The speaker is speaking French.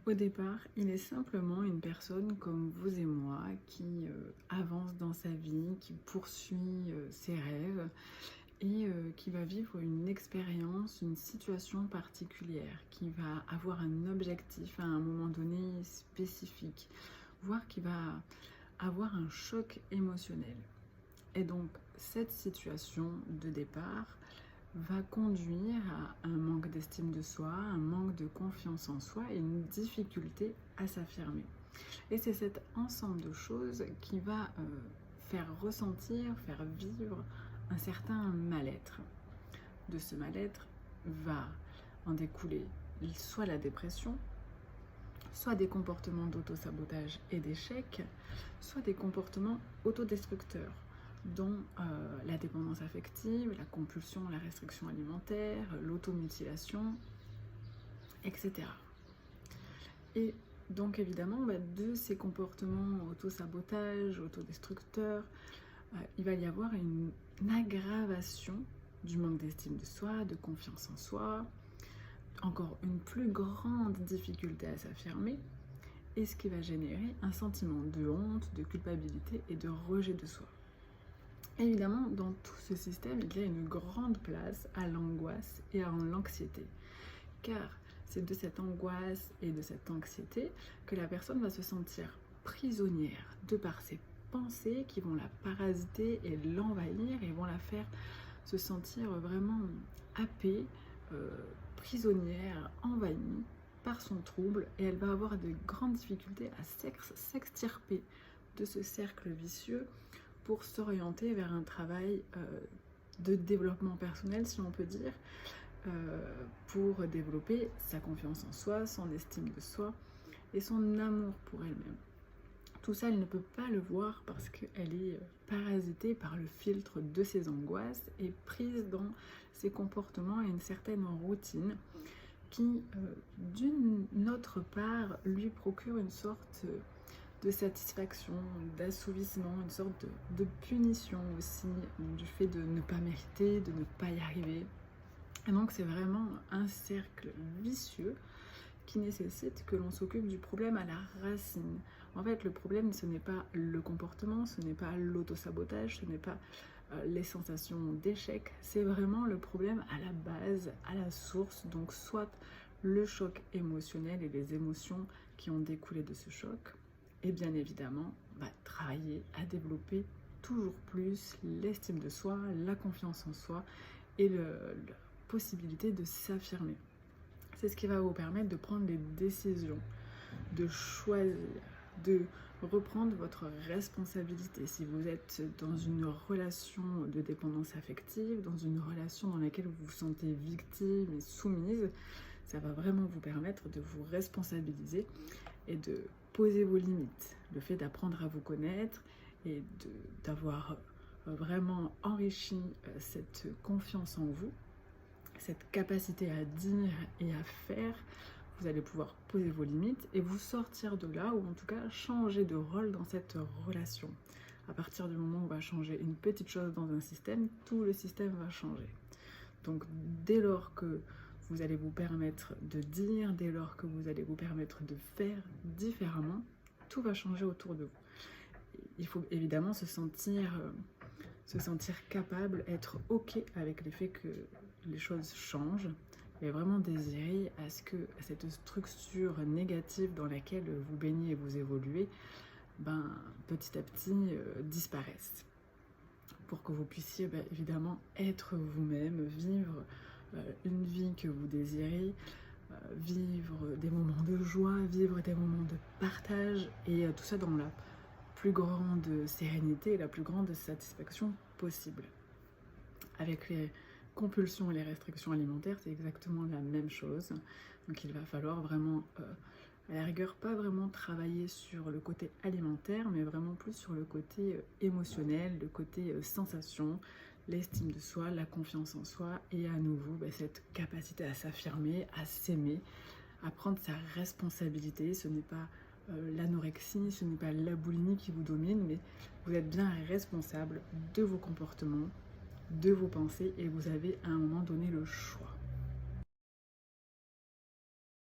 Au départ, il est simplement une personne comme vous et moi qui avance dans sa vie, qui poursuit ses rêves et qui va vivre une expérience, une situation particulière, qui va avoir un objectif à un moment donné spécifique, voire qui va avoir un choc émotionnel. Et donc, cette situation de départ va conduire à un manque d'estime de soi, un manque de confiance en soi et une difficulté à s'affirmer. Et c'est cet ensemble de choses qui va faire ressentir, faire vivre un certain mal-être. De ce mal-être va en découler soit la dépression, soit des comportements d'auto-sabotage et d'échec, soit des comportements autodestructeurs, dont la dépendance affective, la compulsion, la restriction alimentaire, l'automutilation, etc. Et donc évidemment, de ces comportements auto-sabotage, autodestructeurs, il va y avoir une aggravation du manque d'estime de soi, de confiance en soi, encore une plus grande difficulté à s'affirmer, et ce qui va générer un sentiment de honte, de culpabilité et de rejet de soi. Évidemment, dans tout ce système, il y a une grande place à l'angoisse et à l'anxiété, car c'est de cette angoisse et de cette anxiété que la personne va se sentir prisonnière de par ses pensées qui vont la parasiter et l'envahir et vont la faire se sentir vraiment happée, prisonnière, envahie par son trouble, et elle va avoir de grandes difficultés à s'extirper de ce cercle vicieux pour s'orienter vers un travail de développement personnel, si on peut dire, pour développer sa confiance en soi, son estime de soi et son amour pour elle-même. Tout ça, elle ne peut pas le voir parce qu'elle est parasitée par le filtre de ses angoisses et prise dans ses comportements et une certaine routine qui, d'une autre part, lui procure une sorte de satisfaction, d'assouvissement, une sorte de punition aussi du fait de ne pas mériter, de ne pas y arriver. Et donc c'est vraiment un cercle vicieux qui nécessite que l'on s'occupe du problème à la racine. En fait, le problème, ce n'est pas le comportement, ce n'est pas l'autosabotage, ce n'est pas les sensations d'échec, c'est vraiment le problème à la base, à la source, donc soit le choc émotionnel et les émotions qui ont découlé de ce choc, et bien évidemment, travailler à développer toujours plus l'estime de soi, la confiance en soi et la possibilité de s'affirmer. C'est ce qui va vous permettre de prendre des décisions, de choisir, de reprendre votre responsabilité. Si vous êtes dans une relation de dépendance affective, dans une relation dans laquelle vous vous sentez victime et soumise, ça va vraiment vous permettre de vous responsabiliser et de poser vos limites. Le fait d'apprendre à vous connaître et d'avoir vraiment enrichi cette confiance en vous, cette capacité à dire et à faire, vous allez pouvoir poser vos limites et vous sortir de là, ou en tout cas changer de rôle dans cette relation. À partir du moment où on va changer une petite chose dans un système, tout le système va changer. Donc dès lors que vous allez vous permettre de dire, dès lors que vous allez vous permettre de faire différemment, tout va changer autour de vous. Il faut évidemment se sentir capable, être ok avec le fait que les choses changent et vraiment désirer à ce que cette structure négative dans laquelle vous baignez et vous évoluez, petit à petit disparaisse. Pour que vous puissiez évidemment être vous-même, vivre une vie que vous désirez, vivre des moments de joie, vivre des moments de partage et tout ça dans la plus grande sérénité et la plus grande satisfaction possible. Avec les compulsions et les restrictions alimentaires, c'est exactement la même chose. Donc il va falloir vraiment, à la rigueur, pas vraiment travailler sur le côté alimentaire, mais vraiment plus sur le côté émotionnel, le côté sensation, l'estime de soi, la confiance en soi et à nouveau cette capacité à s'affirmer, à s'aimer, à prendre sa responsabilité. Ce n'est pas l'anorexie, ce n'est pas la boulimie qui vous domine, mais vous êtes bien responsable de vos comportements, de vos pensées, et vous avez à un moment donné le choix.